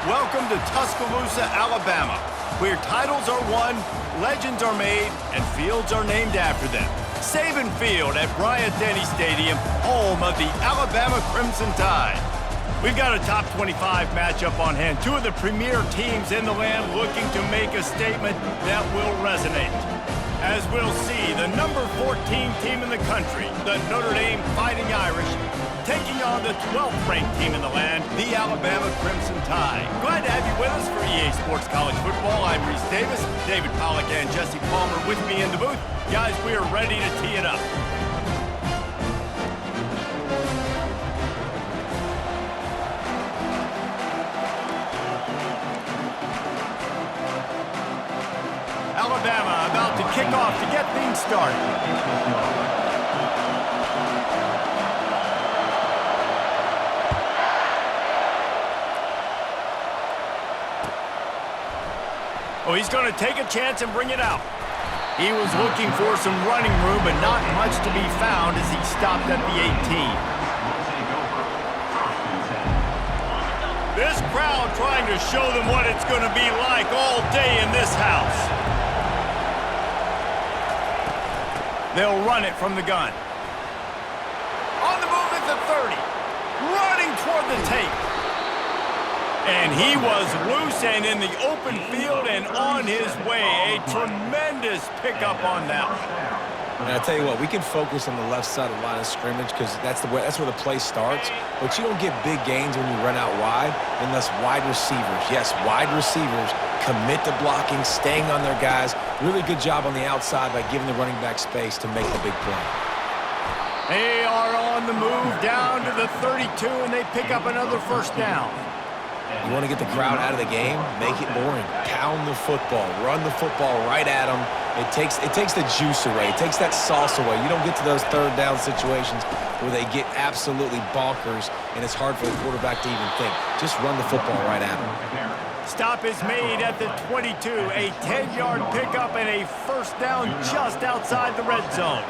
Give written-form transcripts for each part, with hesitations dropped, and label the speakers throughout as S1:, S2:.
S1: Welcome to Tuscaloosa, Alabama, where titles are won, legends are made, and fields are named after them. Saban Field at Bryant-Denny Stadium, home of the Alabama Crimson Tide. We've got a top 25 matchup on hand. Two of the premier teams in the land looking to make a statement that will resonate. As we'll see, the number 14 team in the country, the Notre Dame Fighting Irish, taking on the 12th ranked team in the land, the Alabama Crimson Tide. Glad to have you with us for EA Sports College Football. I'm Reese Davis, David Pollack and Jesse Palmer with me in the booth. Guys, we are ready to tee it up. Alabama about to kick off to get things started. Oh, he's going to take a chance and bring it out. He was looking for some running room, but not much to be found as he stopped at the 18. This crowd trying to show them what it's going to be like all day in this house. They'll run it from the gun. On the move at the 30. Running toward the tape. And he was loose and in the open field and on his way. A tremendous pickup on that one.
S2: And I tell you what, we can focus on the left side of the line of scrimmage because that's where the play starts. But you don't get big gains when you run out wide unless wide receivers, yes, wide receivers, commit to blocking, staying on their guys. Really good job on the outside by giving the running back space to make the big play.
S1: They are on the move down to the 32, and they pick up another first down.
S2: You want to get the crowd out of the game, make it boring. Pound the football, run the football right at them. It takes the juice away. It takes that sauce away. You don't get to those third down situations where they get absolutely bonkers, and it's hard for the quarterback to even think. Just run the football right at them.
S1: Stop is made at the 22. A 10-yard pickup and a first down just outside the red zone.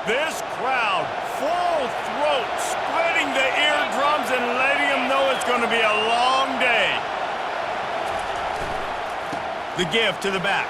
S1: This crowd, full throat, splitting the eardrums and letting them know it's going to be a long day. The give to the back.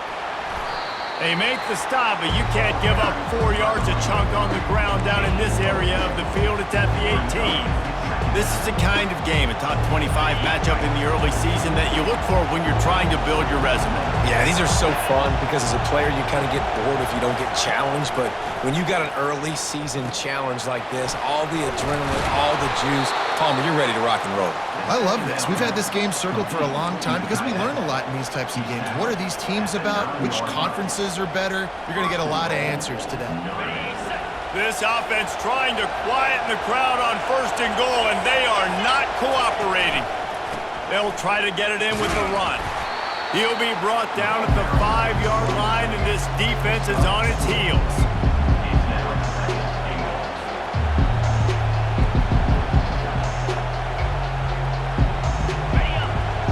S1: They make the stop, but you can't give up 4 yards a chunk on the ground down in this area of the field. It's at the 18. This is the kind of game, a top 25 matchup in the early season that you look for when you're trying to build your resume.
S2: Yeah, these are so fun because as a player, you kind of get bored if you don't get challenged. But when you got an early season challenge like this, all the adrenaline, all the juice, Palmer, you're ready to rock and roll.
S3: I love this. We've had this game circled for a long time because we learn a lot in these types of games. What are these teams about? Which conferences are better? You're going to get a lot of answers today.
S1: This offense trying to quieten the crowd on first and goal, and they are not cooperating. They'll try to get it in with the run. He'll be brought down at the 5-yard line, and this defense is on its heels.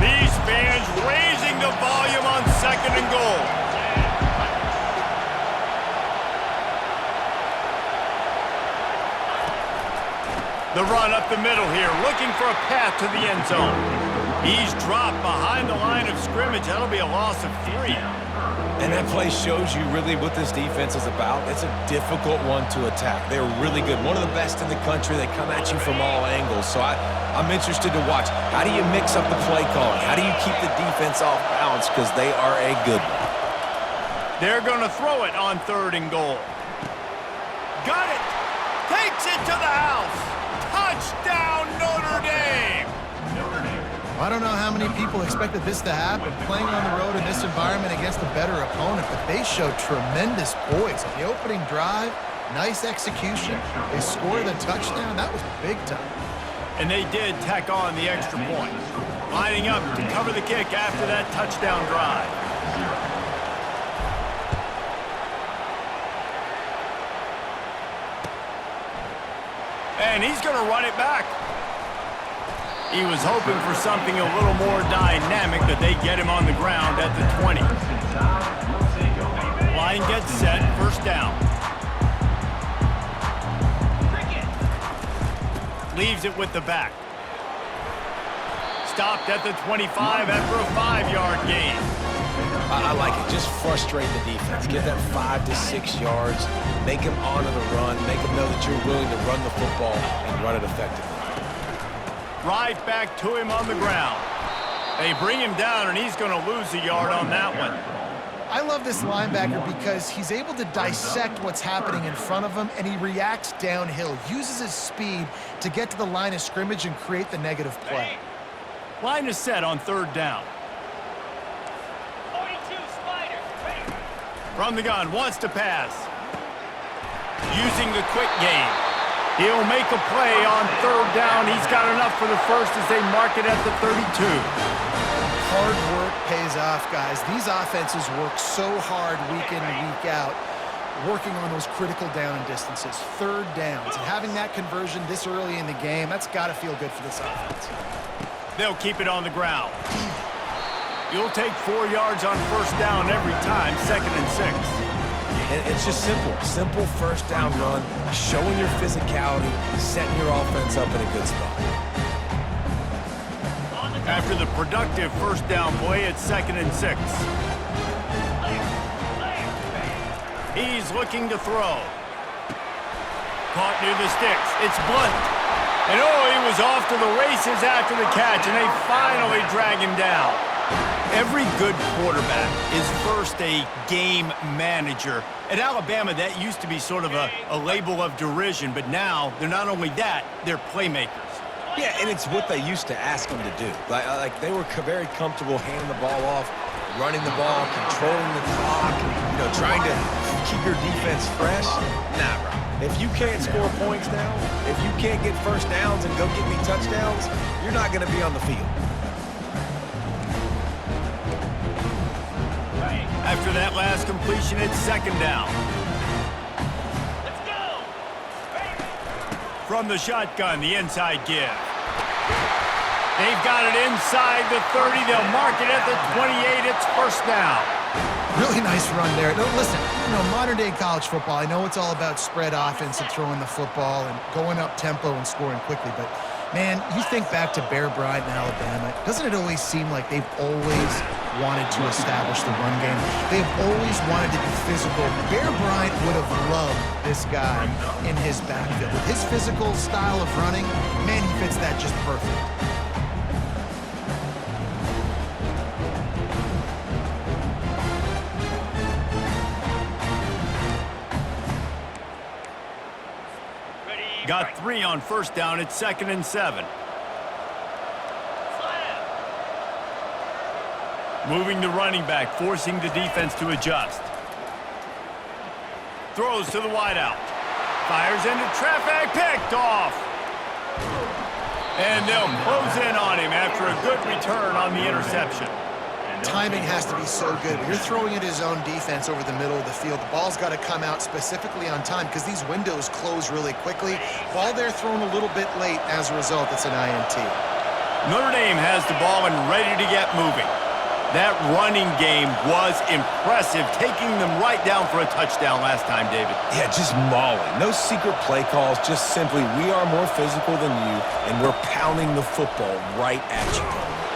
S1: These fans raising the volume on second and goal. The run up the middle here, looking for a path to the end zone. He's dropped behind the line of scrimmage. That'll be a loss of 3.
S2: And that play shows you really what this defense is about. It's a difficult one to attack. They're really good. One of the best in the country. They come at you from all angles. So I'm interested to watch. How do you mix up the play calling? How do you keep the defense off balance? Because they are a good one.
S1: They're going to throw it on third and goal. Got it. Takes it to the house. Touchdown, Notre Dame!
S3: I don't know how many people expected this to happen, playing on the road in this environment against a better opponent, but they showed tremendous poise. On the opening drive, nice execution. They scored a touchdown. That was big time.
S1: And they did tack on the extra point, lining up to cover the kick after that touchdown drive. And he's going to run it back. He was hoping for something a little more dynamic, but they get him on the ground at the 20. Line gets set, first down. leaves it with the back. Stopped at the 25 after a 5-yard gain.
S2: I like it. Just frustrate the defense. Get that 5 to 6 yards. Make them honor the run. Make them know that you're willing to run the football and run it effectively.
S1: Right back to him on the ground. They bring him down, and he's going to lose a yard on that one.
S3: I love this linebacker because he's able to dissect what's happening in front of him, and he reacts downhill, uses his speed to get to the line of scrimmage and create the negative play.
S1: Line is set on 3rd down.
S4: 42 Spider.
S1: From the gun, wants to pass. Using the quick game. He'll make a play on 3rd down. He's got enough for the first as they mark it at the 32.
S3: Hard work pays off, guys. These offenses work so hard week in and week out, working on those critical down and distances, 3rd downs. And having that conversion this early in the game, that's got to feel good for this offense.
S1: They'll keep it on the ground. You'll take 4 yards on 1st down every time, 2nd and 6.
S2: And it's just simple. Simple 1st down run, showing your physicality, setting your offense up in a good spot.
S1: After the productive 1st down play, it's 2nd and 6. He's looking to throw. Caught near the sticks. It's Blunt. And he was off to the races after the catch, and they finally drag him down. Every good quarterback is first a game manager. At Alabama, that used to be sort of a label of derision, but now they're not only that, they're playmakers.
S2: Yeah, and it's what they used to ask them to do. Like they were very comfortable handing the ball off, running the ball, controlling the clock, trying to keep your defense fresh. Nah, bro. If you can't score points now, if you can't get 1st downs and go get me touchdowns, you're not going to be on the field.
S1: After that last completion, it's 2nd down.
S4: Let's go.
S1: From the shotgun, the inside give. They've got it inside the 30. They'll mark it at the 28. It's 1st down.
S3: Really nice run there. No, listen, modern-day college football, I know it's all about spread offense and throwing the football and going up tempo and scoring quickly, but, man, you think back to Bear Bryant in Alabama, doesn't it always seem like they've always wanted to establish the run game? They've always wanted to be physical. Bear Bryant would have loved this guy in his backfield. With his physical style of running, man, he fits that just perfect.
S1: Got 3 on 1st down. It's 2nd and 7. Moving the running back, forcing the defense to adjust. Throws to the wideout. Fires into traffic, picked off. And they'll close in on him after a good return on the interception.
S3: Timing has to be so good. When you're throwing at his own defense over the middle of the field, the ball's got to come out specifically on time because these windows close really quickly. Ball there thrown a little bit late. As a result, it's an INT.
S1: Notre Dame has the ball and ready to get moving. That running game was impressive, taking them right down for a touchdown last time, David.
S2: Yeah, just mauling. No secret play calls, just simply we are more physical than you, and we're pounding the football right at you.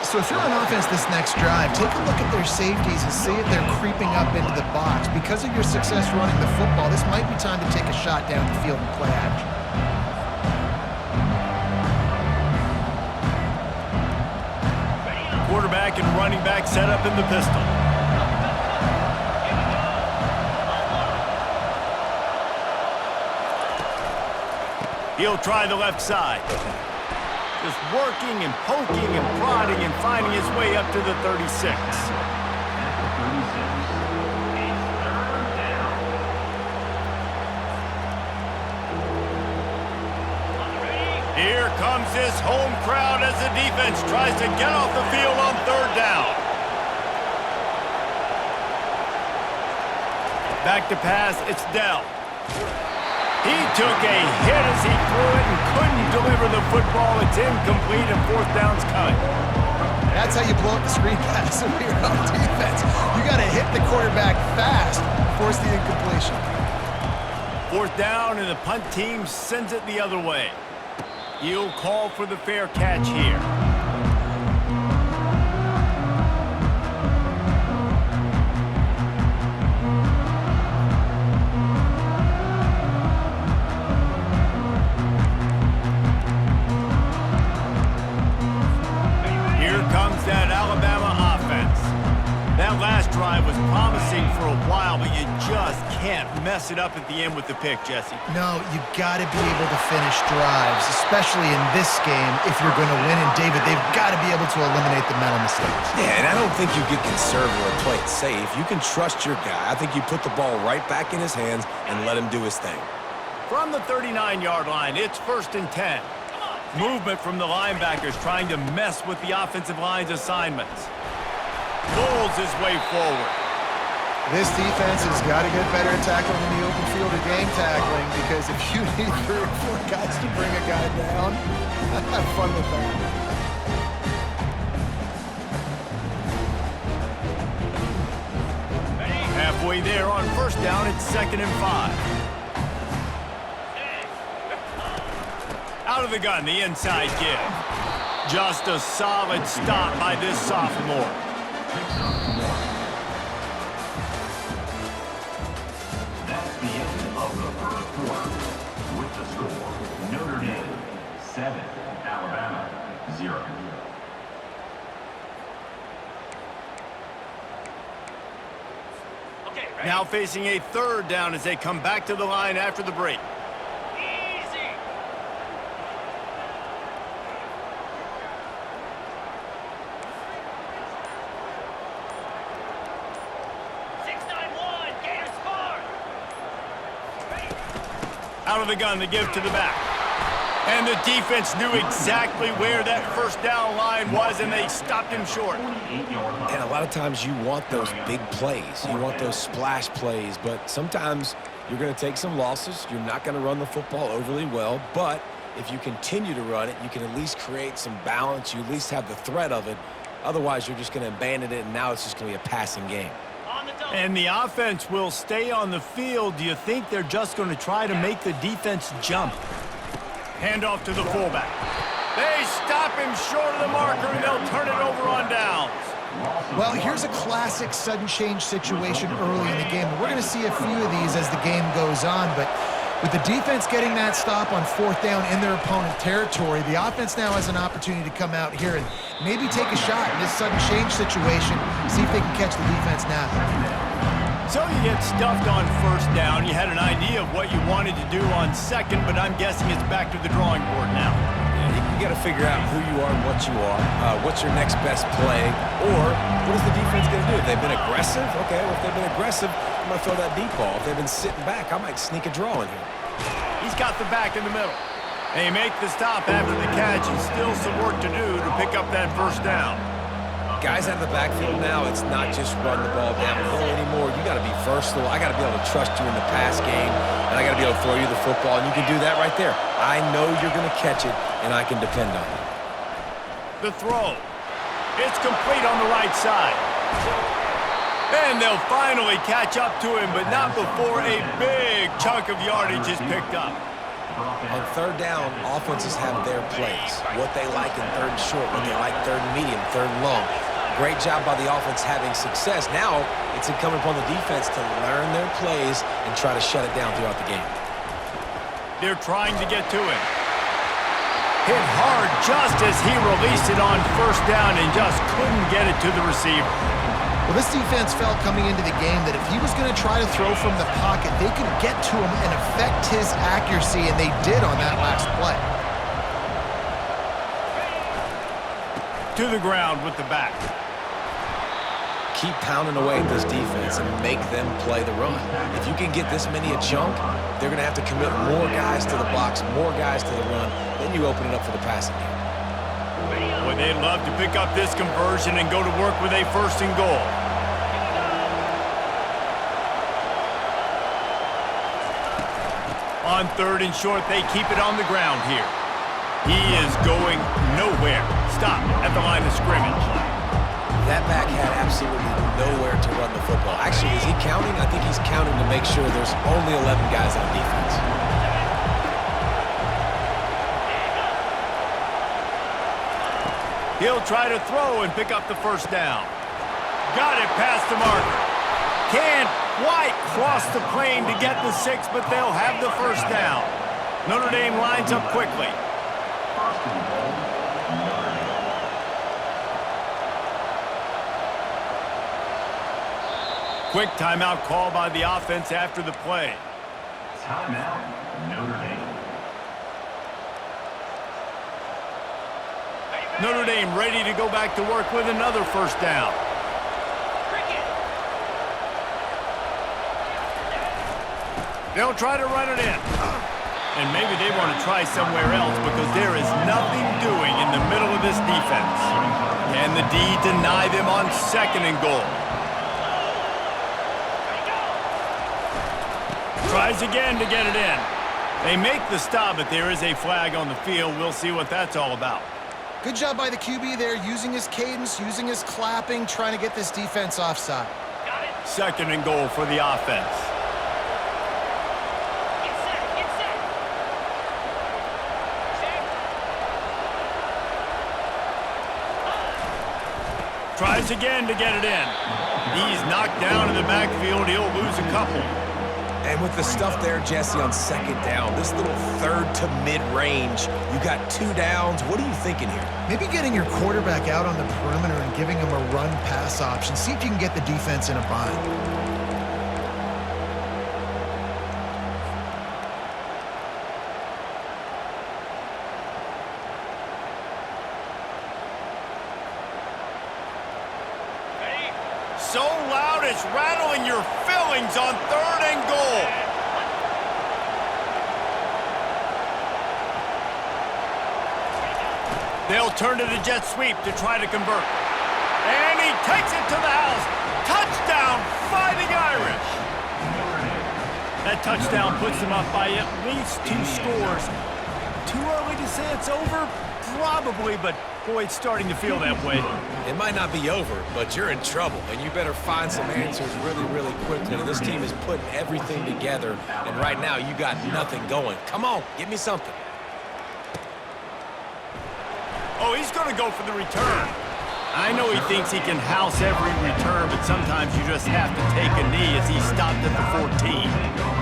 S3: So if you're on offense this next drive, take a look at their safeties and see if they're creeping up into the box. Because of your success running the football, this might be time to take a shot down the field and play action.
S1: Quarterback and running back set up in the pistol. He'll try the left side. Just working and poking and prodding and finding his way up to the 36. Here comes this home crowd as the defense tries to get off the field on 3rd down. Back to pass, it's Dell. He took a hit as he threw it and couldn't deliver the football. It's incomplete and 4th down's coming.
S3: That's how you blow up the screen pass if you're on defense. You got to hit the quarterback fast, force the incompletion.
S1: 4th down, and the punt team sends it the other way. You'll call for the fair catch here. Here comes that Alabama offense. That last drive was promising for a while, but you just can't mess it up at the end with the pick, Jesse.
S3: No, you got to be able to finish drives, especially in this game if you're going to win. And, David, they've got to be able to eliminate the mental mistakes.
S2: Yeah, and I don't think you get conservative or play it safe. You can trust your guy. I think you put the ball right back in his hands and let him do his thing.
S1: From the 39-yard line, it's 1st and 10. Movement from the linebackers trying to mess with the offensive line's assignments. Pulls his way forward.
S3: This defense has got to get better at tackling in the open field or game tackling, because if you need 3 or 4 guys to bring a guy down, have fun with that.
S1: Halfway there on 1st down, it's 2nd and 5. Out of the gun, the inside give. Just a solid stop by this sophomore.
S5: That's the end of the first quarter. With the score, Notre Dame 7, Alabama 0.
S4: Okay, ready?
S1: Now facing a 3rd down as they come back to the line after the break.
S4: Easy. Gators score.
S1: Out of the gun, the give to the back. And the defense knew exactly where that 1st down line was, and they stopped him short.
S2: And a lot of times you want those big plays. You want those splash plays, but sometimes you're going to take some losses. You're not going to run the football overly well, but if you continue to run it, you can at least create some balance. You at least have the threat of it. Otherwise, you're just going to abandon it, and now it's just going to be a passing game.
S1: And the offense will stay on the field. Do you think they're just going to try to make the defense jump? Handoff to the fullback. They stop him short of the marker, and they'll turn it over on downs.
S3: Well, here's a classic sudden change situation early in the game. We're going to see a few of these as the game goes on, but with the defense getting that stop on 4th down in their opponent territory, the offense now has an opportunity to come out here and maybe take a shot in this sudden change situation, see if they can catch the defense now.
S1: So you get stuffed on 1st down. You had an idea of what you wanted to do on 2nd, but I'm guessing it's back to the drawing board now.
S2: You got to figure out who you are and what you are. What's your next best play? Or what is the defense going to do? If they've been aggressive, okay, well, if they've been aggressive, I'm going to throw that deep ball. If they've been sitting back, I might sneak a draw in here.
S1: He's got the back in the middle. They make the stop after the catch, and still some work to do to pick up that 1st down.
S2: Guys out of the backfield now, it's not just run the ball downhill anymore. You got to be versatile. I got to be able to trust you in the pass game, and I got to be able to throw you the football, and you can do that right there. I know you're going to catch it, and I can depend on it.
S1: The throw. It's complete on the right side. And they'll finally catch up to him, but not before a big chunk of yardage is picked up.
S2: On 3rd down, offenses have their plays. What they like in 3rd and short, what they like 3rd and medium, 3rd and long. Great job by the offense having success. Now it's incumbent upon the defense to learn their plays and try to shut it down throughout the game.
S1: They're trying to get to him. Hit hard just as he released it on 1st down and just couldn't get it to the receiver.
S3: Well, this defense felt coming into the game that if he was going to try to throw from the pocket, they could get to him and affect his accuracy, and they did on that last play.
S1: To the ground with the back.
S2: Keep pounding away at this defense and make them play the run. If you can get this many a chunk, they're going to have to commit more guys to the box, more guys to the run. Then you open it up for the passing game.
S1: Boy, they'd love to pick up this conversion and go to work with a 1st and goal. On 3rd and short, they keep it on the ground here. He is going nowhere. Stop at the line of scrimmage.
S2: That back had absolutely nowhere to run the football. Actually, is he counting? I think he's counting to make sure there's only 11 guys on defense.
S1: He'll try to throw and pick up the first down. Got it past the marker. Can't quite cross the plane to get the 6, but they'll have the first down. Notre Dame lines up quickly.
S5: First and goal, Notre Dame.
S1: Quick timeout call by the offense after the play.
S5: Timeout, Notre Dame.
S1: Notre Dame ready to go back to work with another first down. They'll try to run it in. And maybe they want to try somewhere else because there is nothing doing in the middle of this defense. Can the D deny them on 2nd and goal? Tries again to get it in. They make the stop, but there is a flag on the field. We'll see what that's all about.
S3: Good job by the QB there, using his cadence, using his clapping, trying to get this defense offside.
S1: 2nd and goal for the offense. Tries again to get it in. He's knocked down in the backfield. He'll lose a couple.
S2: And with the stuff there, Jesse, on 2nd down, this little 3rd to mid-range, you got 2 downs. What are you thinking here?
S3: Maybe getting your quarterback out on the perimeter and giving him a run-pass option. See if you can get the defense in a bind.
S1: So loud it's rattling your fillings on 3rd and goal. They'll turn to the jet sweep to try to convert. And he takes it to the house. Touchdown, Fighting Irish. That touchdown puts them up by at least 2 scores. Too early to say it's over? Probably, but boy, it's starting to feel that way.
S2: It might not be over, but you're in trouble, and you better find some answers really, really quickly. This team is putting everything together, and right now you got nothing going. Come on, give me something.
S1: Oh, he's going to go for the return. I know he thinks he can house every return, but sometimes you just have to take a knee as he stopped at the 14.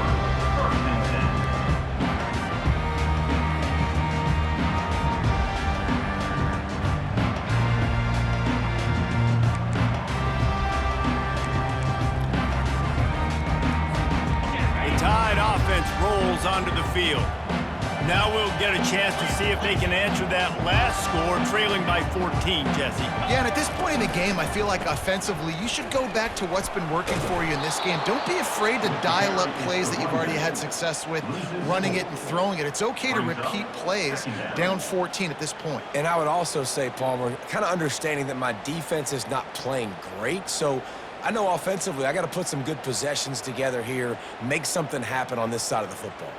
S1: Rolls onto the field. Now we'll get a chance to see if they can answer that last score, trailing by 14, Jesse.
S3: Yeah, and at this point in the game, I feel like offensively, you should go back to what's been working for you in this game. Don't be afraid to dial up plays that you've already had success with, running it and throwing it. It's okay to repeat plays down 14 at this point.
S2: And I would also say, Palmer, kind of understanding that my defense is not playing great, so I know offensively I got to put some good possessions together here, make something happen on this side of the football.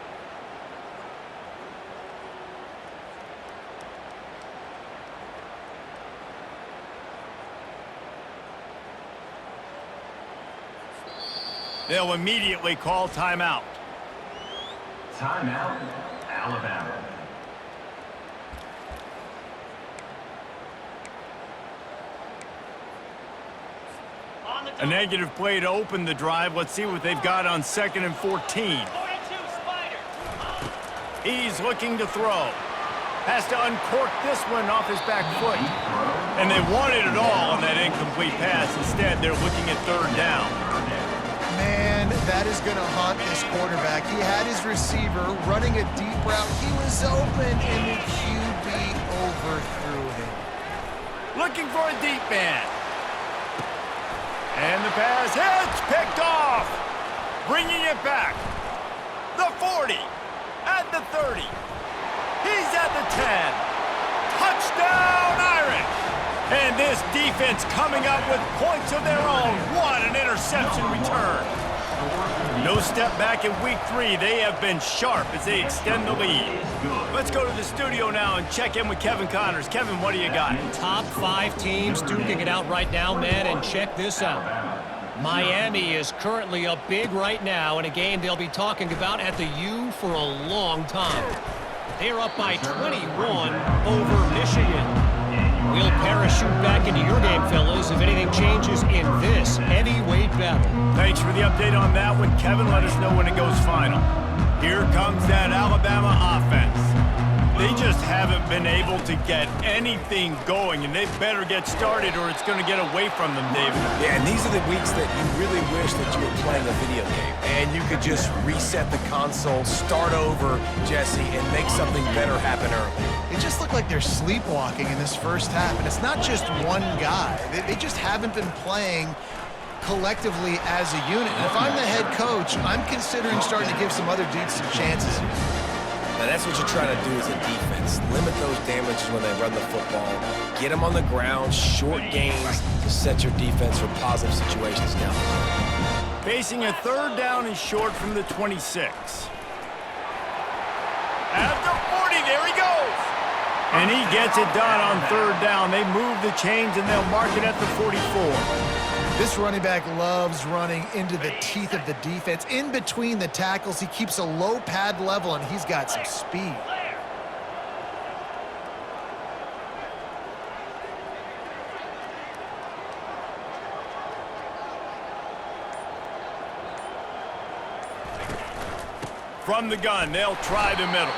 S1: They'll immediately call timeout.
S5: Timeout, Alabama.
S1: A negative play to open the drive. Let's see what they've got on 2nd and 14. He's looking to throw. Has to uncork this one off his back foot. And they wanted it all on that incomplete pass. Instead, they're looking at 3rd down.
S3: Man, that is going to haunt this quarterback. He had his receiver running a deep route. He was open, and the QB overthrew him.
S1: Looking for a deep man. And the pass hits, picked off. Bringing it back. The 40, at the 30. He's at the 10. Touchdown, Irish. And this defense coming up with points of their own. What an interception return. No step back in week 3. They have been sharp as they extend the lead. Let's go to the studio now and check in with Kevin Connors. Kevin, what do you got?
S6: Top 5 teams duking it out right now, man, and check this out. Miami is currently up big right now in a game they'll be talking about at the U for a long time. They're up by 21 over Michigan. We'll parachute back into your game, fellas, if anything changes in this heavyweight battle.
S1: Thanks for the update on that one, Kevin. Let us know when it goes final. Here comes that Alabama offense. They just haven't been able to get anything going, and they better get started or it's going to get away from them, David.
S2: Yeah, and these are the weeks that you really wish that you were playing a video game and you could just reset the console, start over, Jesse, and make something better happen early.
S3: It just looked like they're sleepwalking in this first half, and it's not just one guy. They just haven't been playing collectively as a unit. And if I'm the head coach, I'm considering starting to give some other dudes some chances here.
S2: Now, that's what you're trying to do as a defense. Limit those damages when they run the football. Get them on the ground, short gains to set your defense for positive situations down the road.
S1: Facing a third down and short from the 26. At the 40, there he goes. And he gets it done on third down. They move the chains and they'll mark it at the 44.
S3: This running back loves running into the teeth of the defense. In between the tackles, he keeps a low pad level, and he's got some speed.
S1: From the gun, they'll try the middle.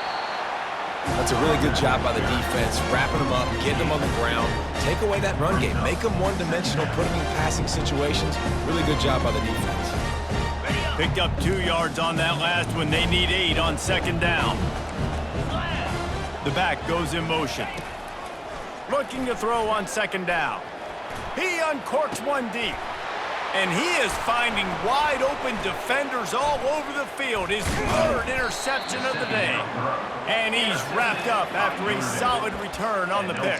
S2: That's a really good job by the defense, wrapping them up, getting them on the ground. Take away that run game. Make them one-dimensional, put them in passing situations. Really good job by the defense.
S1: Picked up 2 yards on that last one. They need 8 on second down. The back goes in motion. Looking to throw on second down. He uncorks one deep. And he is finding wide-open defenders all over the field. His third interception of the day. And he's wrapped up after a solid return on the pick.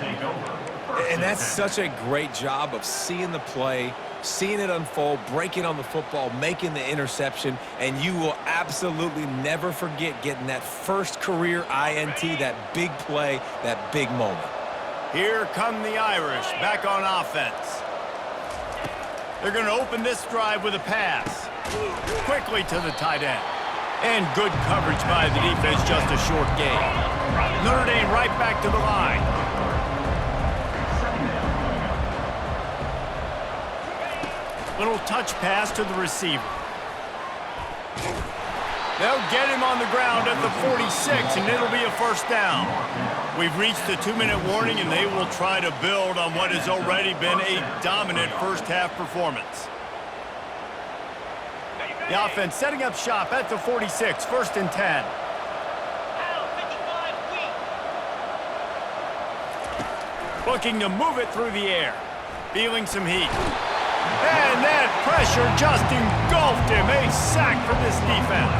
S2: And that's such a great job of seeing the play, seeing it unfold, breaking on the football, making the interception, and you will absolutely never forget getting that first career INT, that big play, that big moment.
S1: Here come the Irish back on offense. They're going to open this drive with a pass. Quickly to the tight end. And good coverage by the defense, just a short gain. Notre Dame right back to the line. Little touch pass to the receiver. They'll get him on the ground at the 46, and it'll be a first down. We've reached the 2-minute warning, and they will try to build on what has already been a dominant first-half performance. The offense setting up shop at the 46, first and 10. Looking to move it through the air. Feeling some heat. And that pressure just engulfed him. A sack for this defense.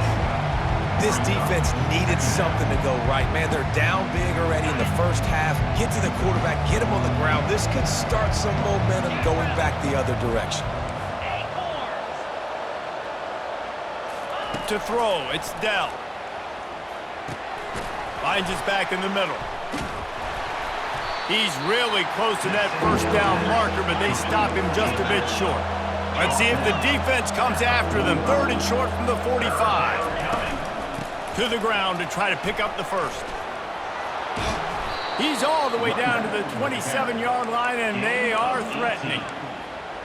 S2: This defense needed something to go right. Man, they're down big already in the first half. Get to the quarterback, get him on the ground. This could start some momentum going back the other direction.
S1: To throw, it's Dell. Finds his back in the middle. He's really close to that first down marker, but they stop him just a bit short. Let's see if the defense comes after them. Third and short from the 45. To the ground to try to pick up the first. He's all the way down to the 27-yard line, and they are threatening.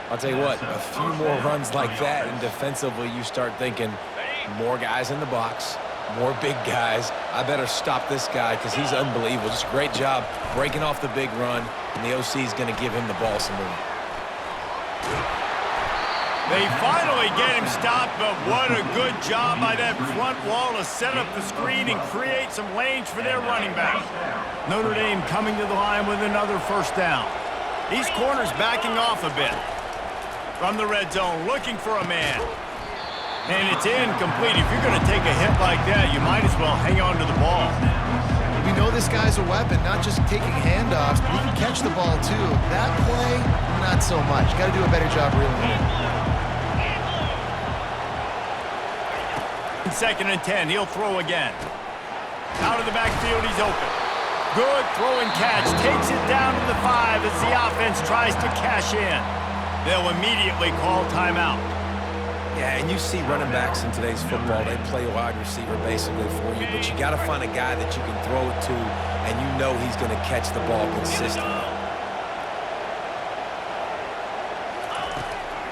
S2: I'll tell you what, a few more runs like that, and defensively you start thinking more guys in the box, more big guys. I better stop this guy because he's unbelievable. Just a great job breaking off the big run, and the OC is going to give him the ball some more.
S1: They finally get him stopped, but what a good job by that front wall to set up the screen and create some lanes for their running back. Notre Dame coming to the line with another first down. These corners backing off a bit. From the red zone, looking for a man. And it's incomplete. If you're going to take a hit like that, you might as well hang on to the ball.
S3: We know this guy's a weapon, not just taking handoffs, but he can catch the ball too. That play, not so much. Got to do a better job reeling it in.
S1: Second and 10, he'll throw again. Out of the backfield, he's open. Good throw and catch, takes it down to the 5 as the offense tries to cash in. They'll immediately call timeout.
S2: Yeah, and you see running backs in today's football, they play wide receiver basically for you, but you got to find a guy that you can throw it to, and you know he's going to catch the ball consistently.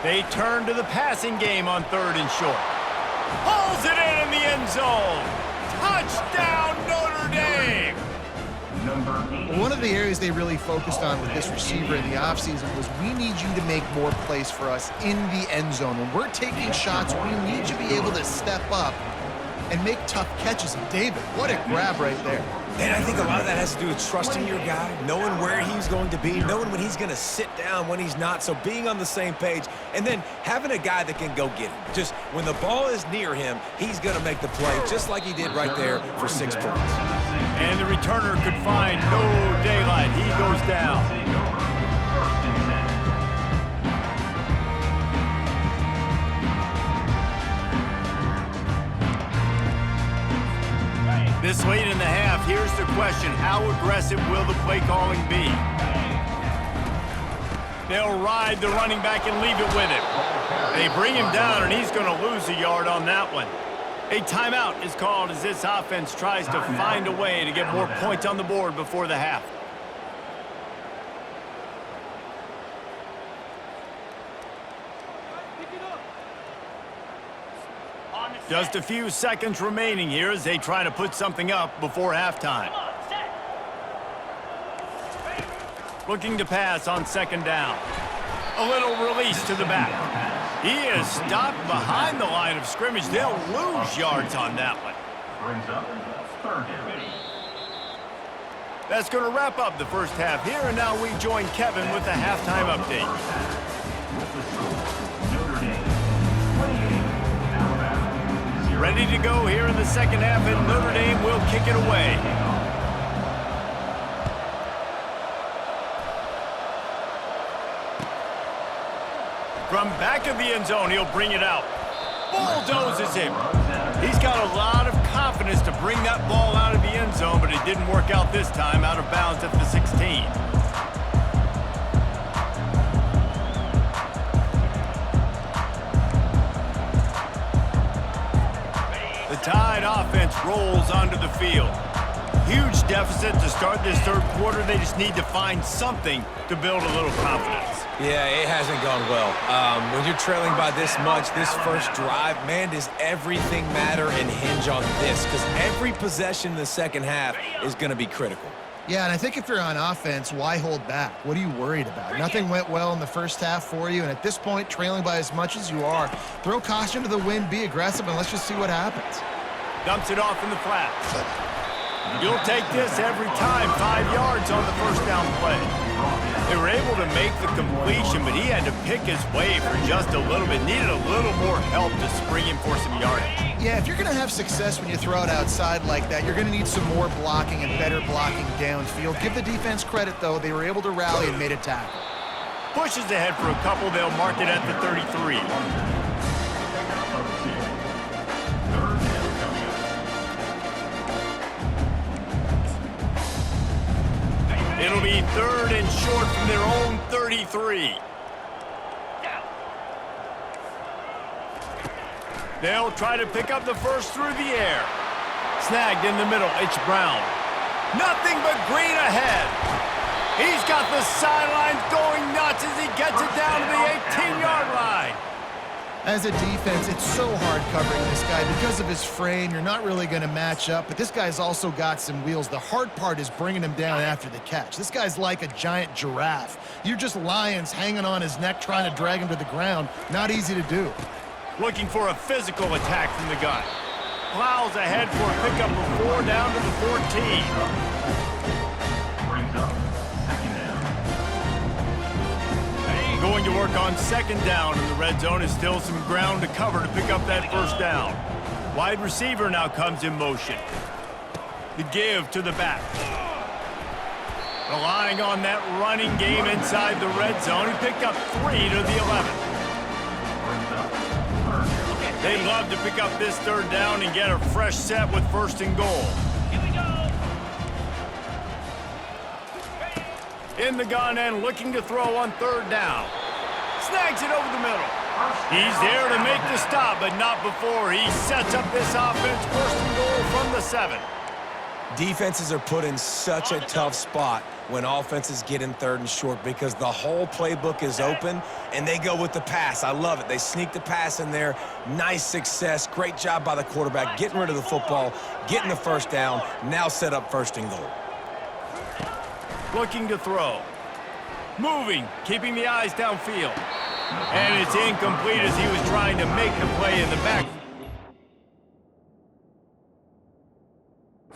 S1: They turn to the passing game on 3rd and short. Pulls it in the end zone. Touchdown, Notre Dame!
S3: Well, one of the areas they really focused on with this receiver in the offseason was we need you to make more plays for us in the end zone. When we're taking shots, we need you to be able to step up and make tough catches. And David, what a grab right there.
S2: And I think a lot of that has to do with trusting your guy, knowing where he's going to be, knowing when he's going to sit down, when he's not, so being on the same page, and then having a guy that can go get him. Just when the ball is near him, he's going to make the play, just like he did right there for 6 points.
S1: And the returner could find no daylight. He goes down. This late in the half, here's the question. How aggressive will the play calling be? They'll ride the running back and leave it with him. They bring him down, and he's going to lose a yard on that one. A timeout is called as this offense tries to find a way to get more points on the board before the half. Just a few seconds remaining here as they try to put something up before halftime. Looking to pass on 2nd down. A little release to the back. He is stopped behind the line of scrimmage. They'll lose yards on that one.
S5: Brings up 3rd down.
S1: That's going to wrap up the first half here, and now we join Kevin with the halftime update.
S5: With the score, Notre Dame 28, Alabama 0.
S1: Ready to go here in the second half, and Notre Dame will kick it away. From back of the end zone, he'll bring it out. Bulldozes him. He's got a lot of confidence to bring that ball out of the end zone, but it didn't work out this time, out of bounds at the 16. The Tide offense rolls onto the field. Huge deficit to start this 3rd quarter. They just need to find something to build a little confidence.
S2: Yeah, it hasn't gone well. When you're trailing by this much, this first drive, man, does everything matter and hinge on this? Because every possession in the second half is going to be critical.
S3: Yeah, and I think if you're on offense, why hold back? What are you worried about? Nothing went well in the first half for you, and at this point, trailing by as much as you are, throw caution to the wind, be aggressive, and let's just see what happens.
S1: Dumps it off in the flat. You'll take this every time. 5 yards on the first down play. They were able to make the completion, but he had to pick his way for just a little bit. Needed a little more help to spring him for some yardage.
S3: Yeah, if you're going to have success when you throw it outside like that, you're going to need some more blocking and better blocking downfield. Give the defense credit, though. They were able to rally and made a tackle.
S1: Pushes ahead for a couple. They'll mark it at the 33. It'll be 3rd and short from their own 33. They'll try to pick up the first through the air. Snagged in the middle. It's Brown. Nothing but green ahead. He's got the sidelines going nuts as he gets it down to the 18-yard line.
S3: As a defense, it's so hard covering this guy because of his frame. You're not really going to match up, but this guy's also got some wheels. The hard part is bringing him down after the catch. This guy's like a giant giraffe. You're just lions hanging on his neck trying to drag him to the ground. Not easy to do.
S1: Looking for a physical attack from the guy. Plows ahead for a pickup of 4 down to the 14.
S5: Brings up 2nd down.
S1: Going to work on 2nd down in the red zone. Is still some ground to cover to pick up that first down. Wide receiver now comes in motion. The give to the back. Relying on that running game inside the red zone. He picked up 3 to the 11. They'd love to pick up this 3rd down and get a fresh set with 1st and goal.
S4: Here we go.
S1: In the gun and looking to throw on 3rd down. Snags it over the middle. He's there to make the stop, but not before he sets up this offense. 1st and goal from the 7.
S2: Defenses are put in such a tough spot when offenses get in 3rd and short because the whole playbook is open and they go with the pass. I love it. They sneak the pass in there. Nice success. Great job by the quarterback getting rid of the football, getting the first down, now set up 1st and goal.
S1: Looking to throw. Moving, keeping the eyes downfield. And it's incomplete as he was trying to make the play in the back.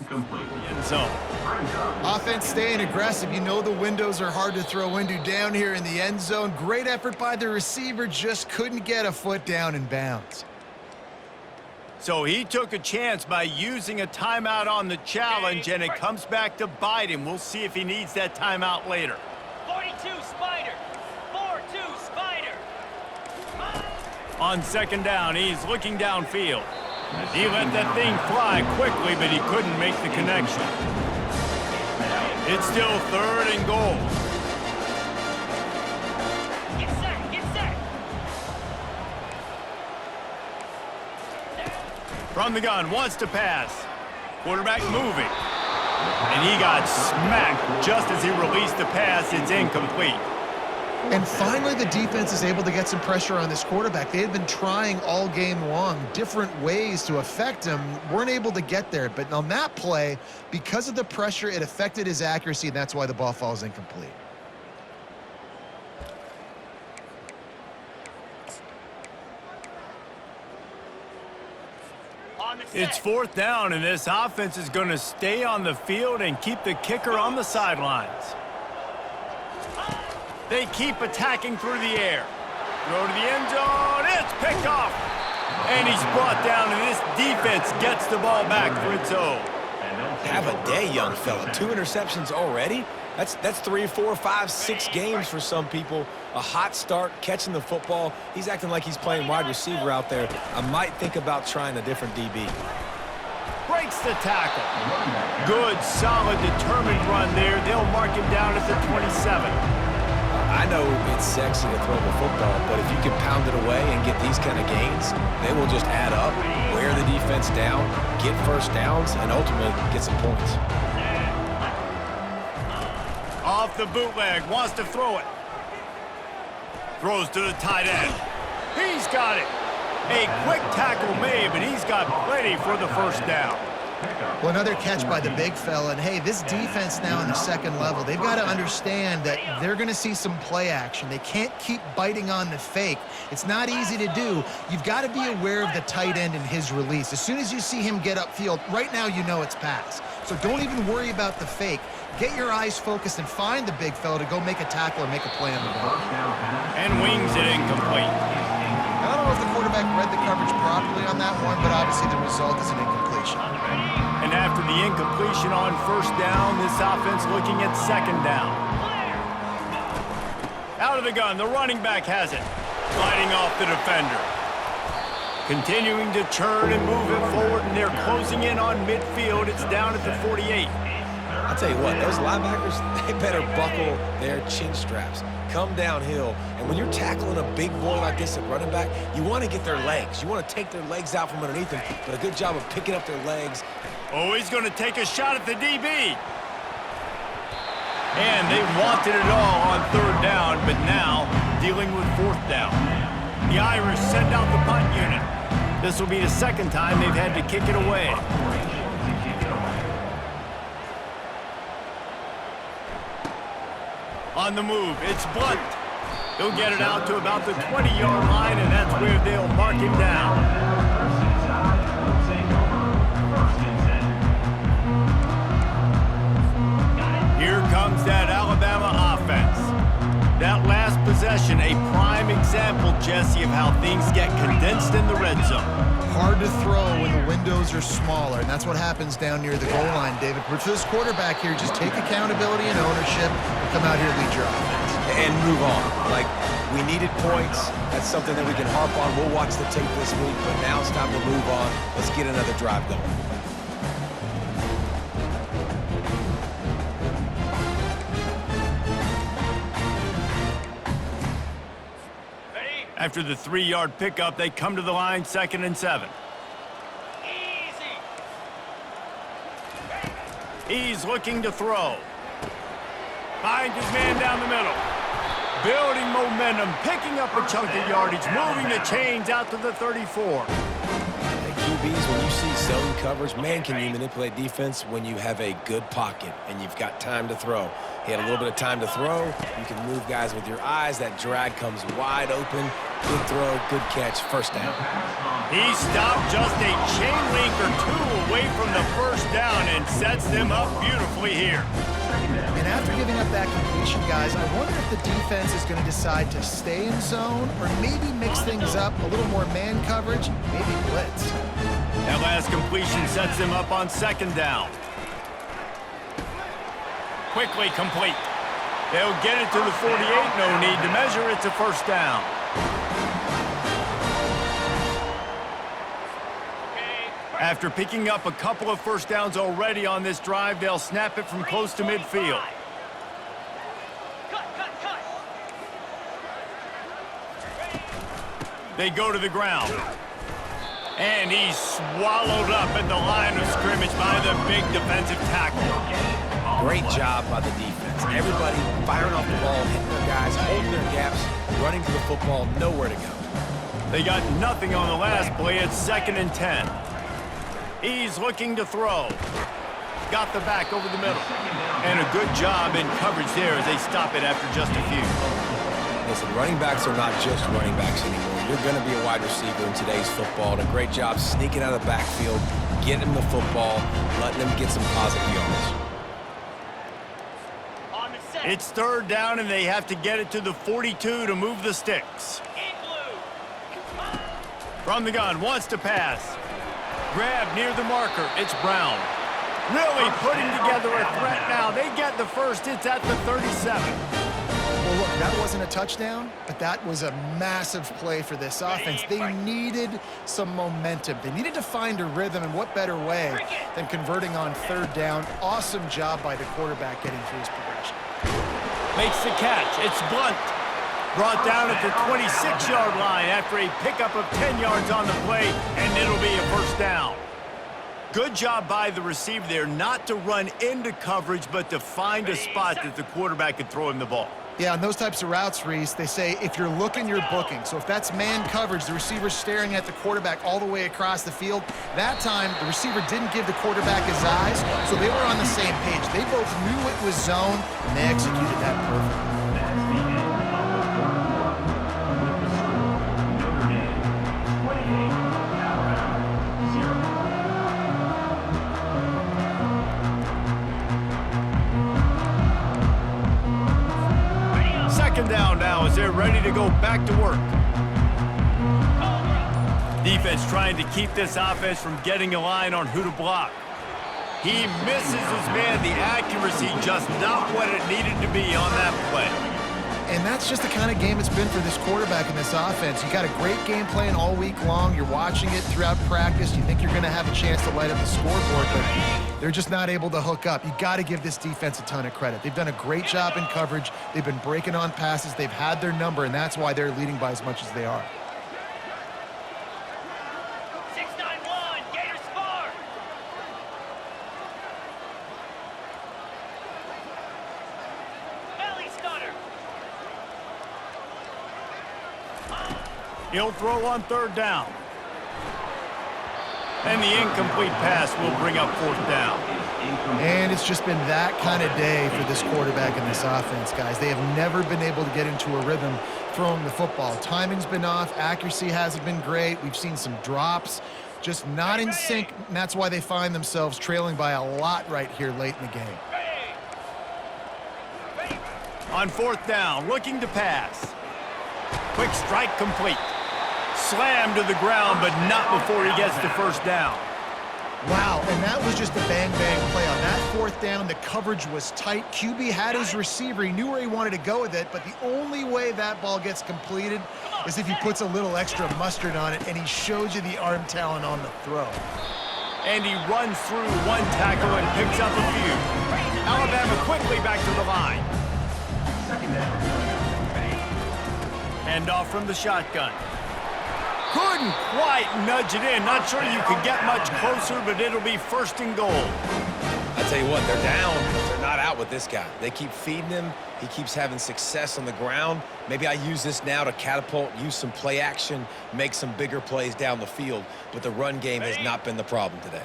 S1: End zone.
S3: Offense staying aggressive. You know the windows are hard to throw into down here in the end zone. Great effort by the receiver, just couldn't get a foot down in bounds.
S1: So he took a chance by using a timeout on the challenge, and it comes back to bite him. We'll see if he needs that timeout later.
S4: 42 Spider. 4-2 Spider.
S1: On 2nd down, he's looking downfield. He let that thing fly quickly, but he couldn't make the connection. It's still 3rd and goal.
S4: Get set. Get set.
S1: From the gun, wants to pass. Quarterback moving. And he got smacked just as he released the pass. It's incomplete.
S3: And finally, the defense is able to get some pressure on this quarterback. They had been trying all game long different ways to affect him, weren't able to get there. But on that play, because of the pressure, it affected his accuracy, and that's why the ball falls incomplete.
S1: It's 4th down, and this offense is going to stay on the field and keep the kicker on the sidelines. They keep attacking through the air. Throw to the end zone. It's picked off. And he's brought down, and this defense gets the ball back for its own.
S2: Have a day, young fella. 2 interceptions already? That's 3, 4, 5, 6 games for some people. A hot start, catching the football. He's acting like he's playing wide receiver out there. I might think about trying a different DB.
S1: Breaks the tackle. Good, solid, determined run there. They'll mark him down at the 27.
S2: I know it's sexy to throw the football, but if you can pound it away and get these kind of gains, they will just add up, wear the defense down, get first downs, and ultimately get some points.
S1: Off the bootleg, wants to throw it. Throws to the tight end. He's got it. A quick tackle made, but he's got plenty for the first down.
S3: Well, another catch by the big fella. And, hey, this defense now in the 2nd level, they've got to understand that they're going to see some play action. They can't keep biting on the fake. It's not easy to do. You've got to be aware of the tight end and his release. As soon as you see him get upfield, right now you know it's pass. So don't even worry about the fake. Get your eyes focused and find the big fella to go make a tackle or make a play on the ball.
S1: And wings it incomplete.
S3: I don't know if the quarterback read the coverage properly on that one, but obviously the result is an incompletion.
S1: And after the incompletion on 1st down, this offense looking at 2nd down. Out of the gun, the running back has it. Sliding off the defender. Continuing to churn and move it forward, and they're closing in on midfield. It's down at the 48.
S2: I'll tell you what, those linebackers, they better buckle their chin straps. Come downhill, and when you're tackling a big boy like this at running back, you want to get their legs. You want to take their legs out from underneath them, but a good job of picking up their legs.
S1: Oh, he's going to take a shot at the DB. And they wanted it all on 3rd down, but now dealing with 4th down. The Irish send out the punt unit. This will be the 2nd time they've had to kick it away. On the move, it's Blunt. He'll get it out to about the 20-yard line, and that's where they'll mark him down. Here comes that Alabama offense. That last possession, a prime example, Jesse, of how things get condensed in the red zone.
S3: Hard to throw when the windows are smaller, and that's what happens down near the goal line, David. But for this quarterback here, just take accountability and ownership and come out here and lead your offense.
S2: And move on. Like, we needed points. That's something that we can harp on. We'll watch the tape this week, but now it's time to move on. Let's get another drive going.
S1: After the 3-yard pickup, they come to the line, 2nd and 7.
S4: Easy.
S1: He's looking to throw. Finds his man down the middle. Building momentum, picking up a chunk of yardage, moving the chains out to the 34.
S2: QBs, when you see zone coverage, man, can you manipulate defense when you have a good pocket and you've got time to throw. He had a little bit of time to throw. You can move guys with your eyes. That drag comes wide open. Good throw, good catch, first down.
S1: He stopped just a chain link or two away from the first down and sets them up beautifully here.
S3: And after giving up that completion, guys, I wonder if the defense is going to decide to stay in zone or maybe mix things up, a little more man coverage, maybe blitz.
S1: That last completion sets them up on second down. Quickly complete. They'll get it to the 48, no need to measure. It's a first down. After picking up a couple of first downs already on this drive, they'll snap it from close to midfield. They go to the ground. And he's swallowed up at the line of scrimmage by the big defensive tackle.
S2: Great job by the defense. Everybody firing off the ball, hitting their guys, holding their gaps, running to the football, nowhere to go.
S1: They got nothing on the last play. It's 2nd and 10. He's looking to throw. Got the back over the middle. And a good job in coverage there as they stop it after just a few.
S2: Listen, running backs are not just running backs anymore. You're going to be a wide receiver in today's football. And a great job sneaking out of the backfield, getting them the football, letting them get some positive yards.
S1: It's 3rd down, and they have to get it to the 42 to move the sticks. From the gun, wants to pass. Grab near the marker. It's Brown. Really putting together a threat now. They get the first. It's at the 37.
S3: Well, look, that wasn't a touchdown, but that was a massive play for this offense. They needed some momentum. They needed to find a rhythm, and what better way than converting on 3rd down. Awesome job by the quarterback getting through his progression.
S1: Makes the catch. It's Blunt. Brought down at the 26-yard line after a pickup of 10 yards on the play, and it'll be a first down. Good job by the receiver there not to run into coverage, but to find a spot that the quarterback could throw him the ball.
S3: Yeah, on those types of routes, Reese, they say if you're looking, you're booking. So if that's man coverage, the receiver's staring at the quarterback all the way across the field. That time, the receiver didn't give the quarterback his eyes, so they were on the same page. They both knew it was zone, and they executed that perfectly.
S1: Down now as they're ready to go back to work. Defense trying to keep this offense from getting a line on who to block. He misses his man. The accuracy just not what it needed to be on that play.
S3: And that's just the kind of game it's been for this quarterback in this offense. You got a great game plan all week long. You're watching it throughout practice. You think you're going to have a chance to light up the scoreboard, but they're just not able to hook up. You got to give this defense a ton of credit. They've done a great job in coverage. They've been breaking on passes. They've had their number, and that's why they're leading by as much as they are.
S4: 691, Gators far. Belly stunner.
S1: He'll throw on 3rd down. And the incomplete pass will bring up 4th down.
S3: And it's just been that kind of day for this quarterback and this offense, guys. They have never been able to get into a rhythm throwing the football. Timing's been off. Accuracy hasn't been great. We've seen some drops. Just not in sync, and that's why they find themselves trailing by a lot right here late in the game.
S1: On 4th down, looking to pass. Quick strike complete. Slammed to the ground, but not before he gets to 1st down.
S3: Wow, and that was just a bang-bang play. On that 4th down, the coverage was tight. QB had his receiver. He knew where he wanted to go with it, but the only way that ball gets completed is if he puts a little extra mustard on it, and he showed you the arm talent on the throw.
S1: And he runs through one tackle and picks up a few. Alabama quickly back to the line. Hand off from the shotgun. Couldn't quite nudge it in. Not sure you could get much closer, but it'll be 1st and goal.
S2: I I'll tell you what, they're down, but they're not out with this guy. They keep feeding him. He keeps having success on the ground. Maybe I use this now to catapult, use some play action, make some bigger plays down the field, but the run game has not been the problem today.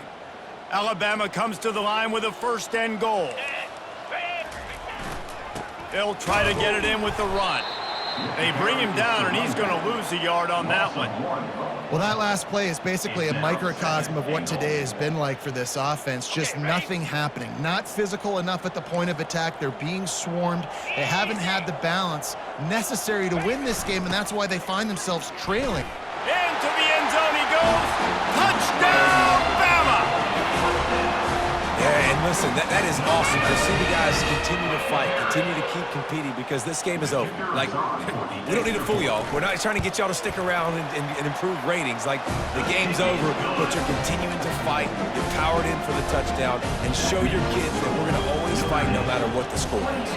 S1: Alabama comes to the line with a first and goal. They'll try to get it in with the run. They bring him down, and he's going to lose a yard on that one.
S3: Well, that last play is basically a microcosm of what today has been like for this offense. Just nothing happening. Not physical enough at the point of attack. They're being swarmed. They haven't had the balance necessary to win this game, and that's why they find themselves trailing.
S1: Into the end zone he goes. Touchdown, Bama!
S2: Yeah, and listen, that is awesome to see the guys continue to fight, continue to keep competing, because this game is over. Like, we don't need to fool y'all. We're not trying to get y'all to stick around and improve ratings. Like, the game's over, but you're continuing to fight. You're powered in for the touchdown, and show your kids that we're going to always fight no matter what the score is.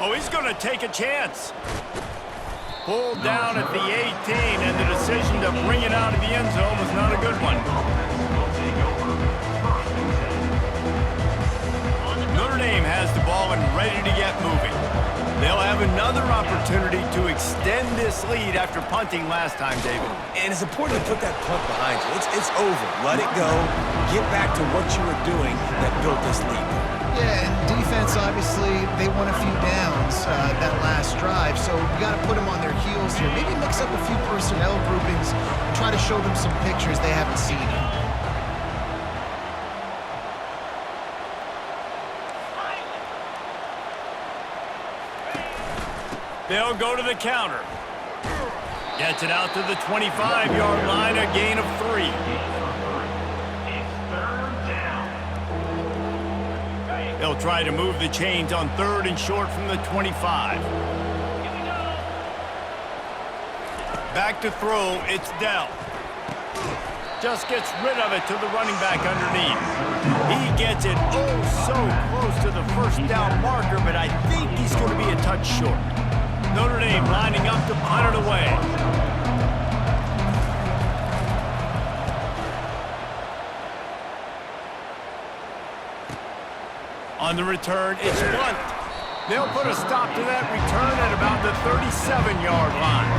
S1: Oh, he's going to take a chance. Pulled down at the 18, and the decision to bring it out of the end zone was not a good one. Notre Dame has the ball and ready to get moving. They'll have another opportunity to extend this lead after punting last time, David.
S2: And it's important to put that punt behind you. It's over. Let it go. Get back to what you were doing that built this lead.
S3: Yeah, and defense, obviously, they won a few downs that last drive, so you got to put them on their heels here. Maybe mix up a few personnel groupings and try to show them some pictures they haven't seen.
S1: They'll go to the counter. Gets it out to the 25-yard line, a gain of 3. They'll try to move the chains on 3rd and short from the 25. Back to throw, it's Dell. Just gets rid of it to the running back underneath. He gets it so close to the first down marker, but I think he's going to be a touch short. Notre Dame lining up to punt it away. On the return, it's Blunt. They'll put a stop to that return at about the 37-yard line.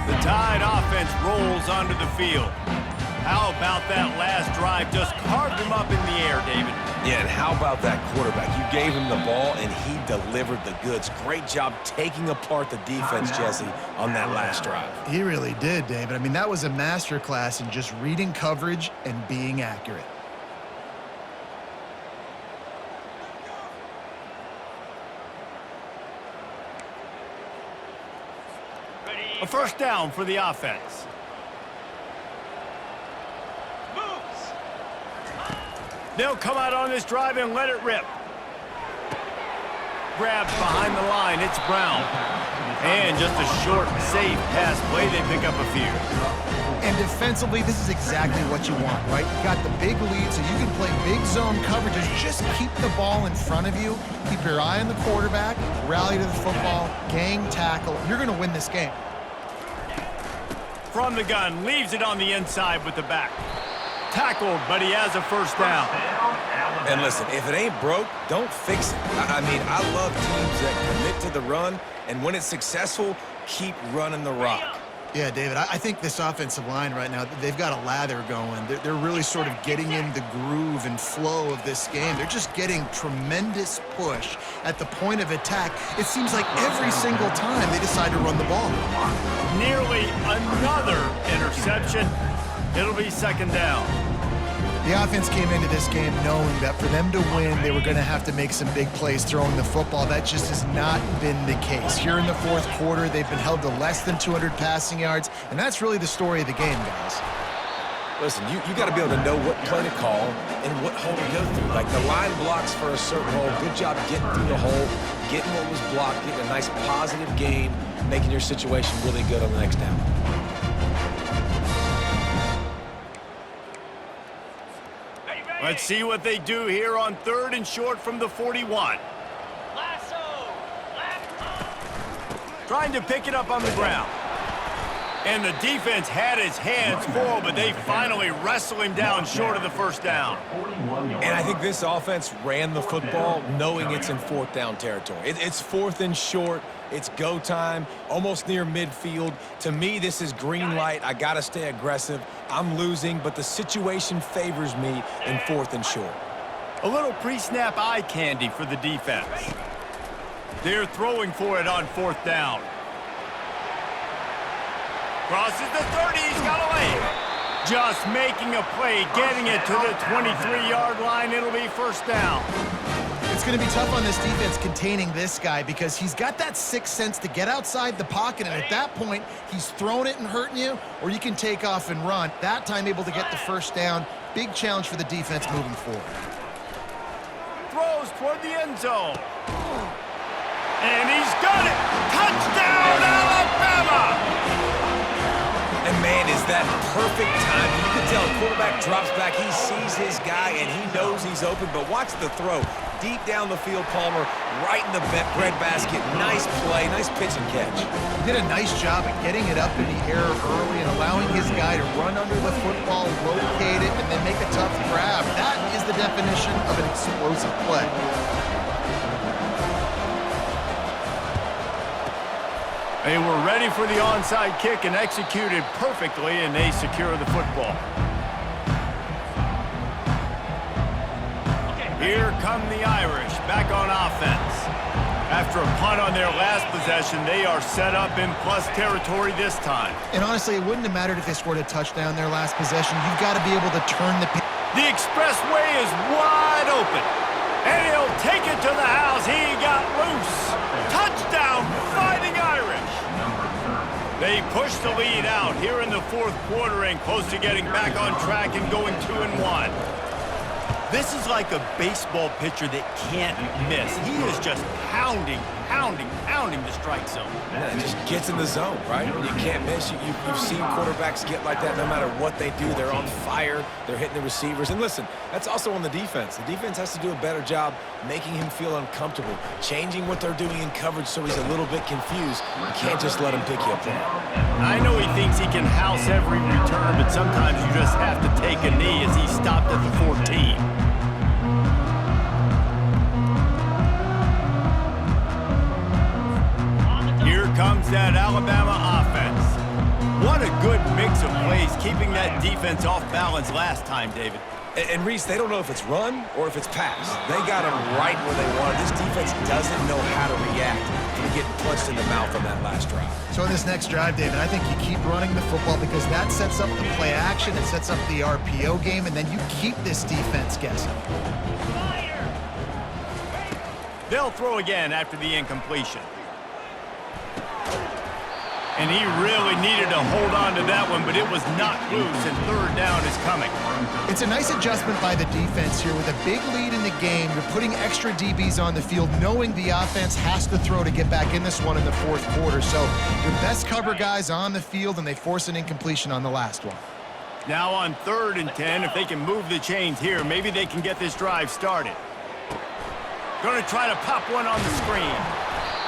S1: The Tide offense rolls onto the field. How about that last drive? Just carved him up in the air, David.
S2: Yeah, and how about that quarterback? You gave him the ball, and he delivered the goods. Great job taking apart the defense, Jesse, on that last drive.
S3: He really did, David. I mean, that was a masterclass in just reading coverage and being accurate.
S1: A first down for the offense. They'll come out on this drive and let it rip. Grabbed behind the line, it's Brown. And just a short, safe pass play, they pick up a few.
S3: And defensively, this is exactly what you want, right? You got the big lead, so you can play big zone coverages. Just keep the ball in front of you. Keep your eye on the quarterback. Rally to the football. Gang tackle. You're going to win this game.
S1: From the gun, leaves it on the inside with the back. Tackled, but he has a first down.
S2: And listen, if it ain't broke, don't fix it. I mean, I love teams that commit to the run, and when it's successful, keep running the rock.
S3: Yeah, David, I think this offensive line right now, they've got a lather going. They're really sort of getting in the groove and flow of this game. They're just getting tremendous push at the point of attack. It seems like every single time they decide to run the ball.
S1: Nearly another interception. It'll be second down.
S3: The offense came into this game knowing that for them to win, they were going to have to make some big plays throwing the football. That just has not been the case. Here in the fourth quarter, they've been held to less than 200 passing yards, and that's really the story of the game, guys.
S2: Listen, you got to be able to know what play to call and what hole to go through. Like the line blocks for a certain hole. Good job getting through the hole, getting what was blocked, getting a nice positive gain, making your situation really good on the next down.
S1: Let's see what they do here on 3rd and short from the 41.
S4: Lasso.
S1: Trying to pick it up on the ground. And the defense had his hands full, but they finally wrestle him down short of the first down.
S2: And I think this offense ran the football knowing it's in 4th down territory. It's 4th and short. It's go time, almost near midfield. To me, this is green light. I got to stay aggressive. I'm losing, but the situation favors me in 4th and short.
S1: A little pre-snap eye candy for the defense. They're throwing for it on 4th down. Crosses the 30, he's got away. Just making a play, getting it to the 23-yard line. It'll be 1st down.
S3: It's going to be tough on this defense containing this guy because he's got that sixth sense to get outside the pocket, and at that point, he's throwing it and hurting you, or you can take off and run. That time able to get the 1st down. Big challenge for the defense moving forward.
S1: Throws toward the end zone. And he's got it. Touchdown, Alabama!
S2: And man, is that perfect time. You can tell a quarterback drops back, he sees his guy, and he knows he's open, but watch the throw. Deep down the field, Palmer, right in the bread basket. Nice play, nice pitch and catch.
S3: He did a nice job at getting it up in the air early and allowing his guy to run under the football, locate it, and then make a tough grab. That is the definition of an explosive play.
S1: They were ready for the onside kick and executed perfectly, and they secure the football. Here come the Irish, back on offense. After a punt on their last possession, they are set up in plus territory this time.
S3: And honestly, it wouldn't have mattered if they scored a touchdown their last possession. You've got to be able to turn the...
S1: The expressway is wide open. And he'll take it to the house. He got loose. Touchdown, Fighting Irish. They push the lead out here in the 4th quarter and close to getting back on track and going 2-1. This is like a baseball pitcher that can't miss. He is just pounding the strike zone.
S2: Yeah, it just gets in the zone, right? When you can't miss, you've seen quarterbacks get like that no matter what they do. They're on fire. They're hitting the receivers. And listen, that's also on the defense. The defense has to do a better job making him feel uncomfortable, changing what they're doing in coverage so he's a little bit confused. You can't just let him pick you apart.
S1: I know he thinks he can house every return, but sometimes you just have to take a knee as he stopped at the 14. Here comes that Alabama offense. What a good mix of plays, keeping that defense off balance last time, David.
S2: And Reese, they don't know if it's run or if it's pass. They got them right where they want. This defense doesn't know how to react to getting punched in the mouth on that last drive.
S3: So in this next drive, David, I think you keep running the football because that sets up the play action, it sets up the RPO game, and then you keep this defense guessing.
S1: They'll throw again after the incompletion. And he really needed to hold on to that one, but it was not loose, and 3rd down is coming.
S3: It's a nice adjustment by the defense here. With a big lead in the game, you're putting extra DBs on the field, knowing the offense has to throw to get back in this one in the 4th quarter. So your best cover guys on the field, and they force an incompletion on the last one.
S1: Now on 3rd and 10, if they can move the chains here, maybe they can get this drive started. Going to try to pop one on the screen.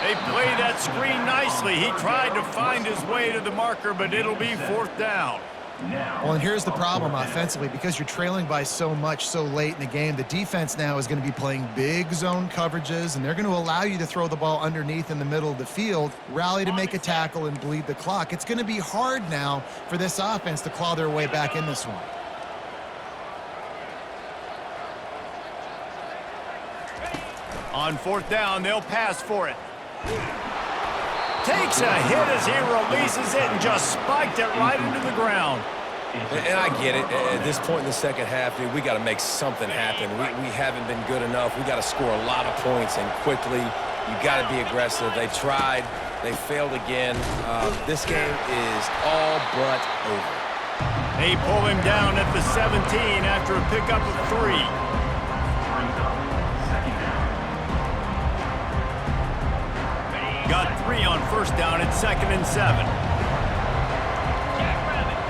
S1: They played that screen nicely. He tried to find his way to the marker, but it'll be 4th down.
S3: Well, and here's the problem offensively. Because you're trailing by so much so late in the game, the defense now is going to be playing big zone coverages, and they're going to allow you to throw the ball underneath in the middle of the field, rally to make a tackle, and bleed the clock. It's going to be hard now for this offense to claw their way back in this one.
S1: On 4th down, they'll pass for it. Takes a hit as he releases it and just spiked it right into the ground.
S2: And I get it. At this point in the second half, dude, we got to make something happen. We haven't been good enough. We got to score a lot of points, and quickly. You got to be aggressive. They tried. They failed again. This game is all but over.
S1: They pull him down at the 17 after a pickup of 3.
S5: Brings up second down.
S1: Got 3 on first down at 2nd and 7.
S4: Jackrabbit.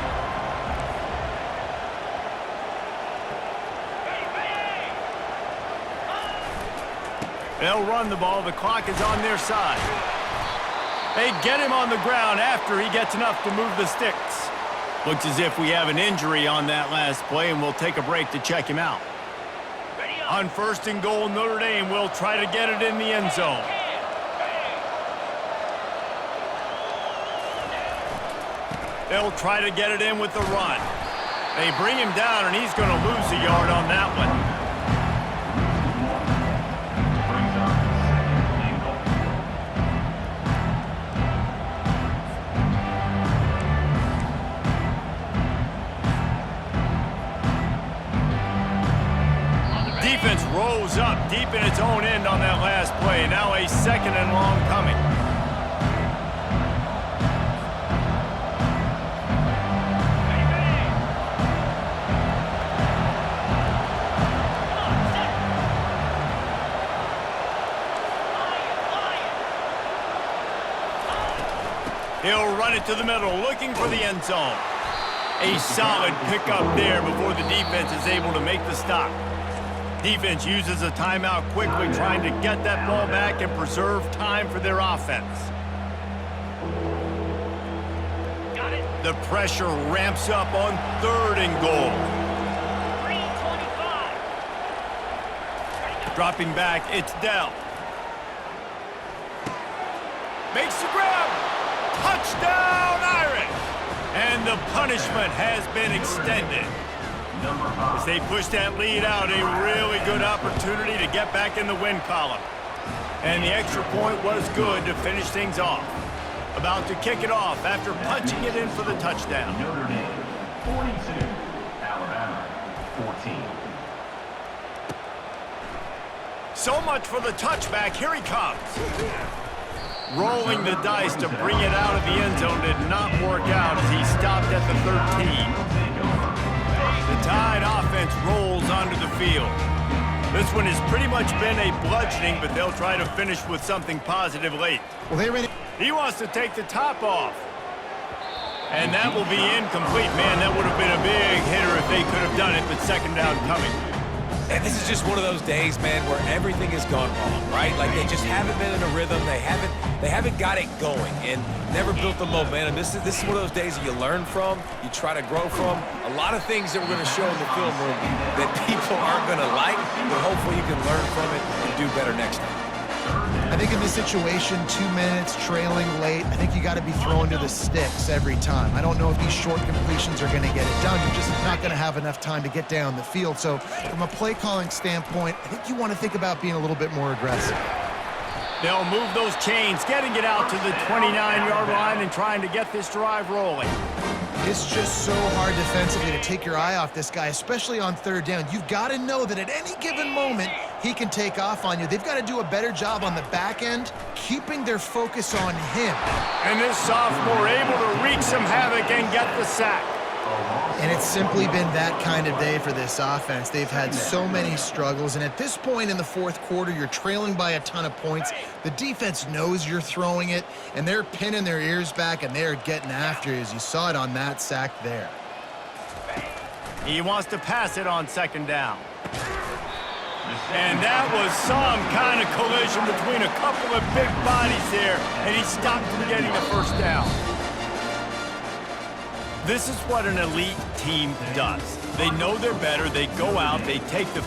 S4: Ready, ready.
S1: They'll run the ball. The clock is on their side. They get him on the ground after he gets enough to move the sticks. Looks as if we have an injury on that last play, and we'll take a break to check him out.
S4: Ready up.
S1: On 1st and goal, Notre Dame will try to get it in the end zone. They'll try to get it in with the run. They bring him down, and he's going to lose a yard on that one.
S5: Brings up second and goal.
S1: Defense rolls up deep in its own end on that last play. Now a 2nd and long coming.
S4: Ready, ready. Come on, set. Lion, lion.
S1: He'll run it to the middle, looking for the end zone. A solid pickup there before the defense is able to make the stop. Defense uses a timeout quickly, trying to get that ball back and preserve time for their offense.
S4: Got it.
S1: The pressure ramps up on 3rd and goal.
S4: 325. Ready, go.
S1: Dropping back, it's Dell. Makes the grab. Touchdown, Irish! And the punishment has been extended.
S5: Number
S1: As
S5: 5.
S1: they push that lead out, a really good opportunity to get back in the win column. And the extra point was good to finish things off. About to kick it off after punching it in for the touchdown.
S5: Notre Dame 42. Alabama 14.
S1: So much for the touchback. Here he comes. Rolling the dice to bring it out of the end zone did not work out as he stopped at the 13. The Tide offense rolls onto the field. This one has pretty much been a bludgeoning, but they'll try to finish with something positive late.
S3: Well, they ran.
S1: He wants to take the top off. And that will be incomplete. Man, that would have been a big hitter if they could have done it, but 2nd down coming.
S2: And this is just one of those days, man, where everything has gone wrong, right? Like they just haven't been in a rhythm. They haven't got it going and never built the momentum. This is one of those days that you learn from, you try to grow from. A lot of things that we're going to show in the film room that people aren't going to like, but hopefully you can learn from it and do better next time.
S3: I think in this situation, 2 minutes, trailing late, I think you got to be throwing to the sticks every time. I don't know if these short completions are going to get it done. You're just not going to have enough time to get down the field. So from a play calling standpoint, I think you want to think about being a little bit more aggressive.
S1: They'll move those chains, getting it out to the 29-yard line and trying to get this drive rolling.
S3: It's just so hard defensively to take your eye off this guy, especially on 3rd down. You've got to know that at any given moment, he can take off on you. They've got to do a better job on the back end, keeping their focus on him.
S1: And this sophomore able to wreak some havoc and get the sack.
S3: And it's simply been that kind of day for this offense. They've had so many struggles, and at this point in the 4th quarter, you're trailing by a ton of points. The defense knows you're throwing it, and they're pinning their ears back, and they're getting after you, as you saw it on that sack there.
S1: He wants to pass it on 2nd down. And that was some kind of collision between a couple of big bodies there, and he stopped from getting the 1st down. This is what an elite team does. They know they're better. They go out. They take the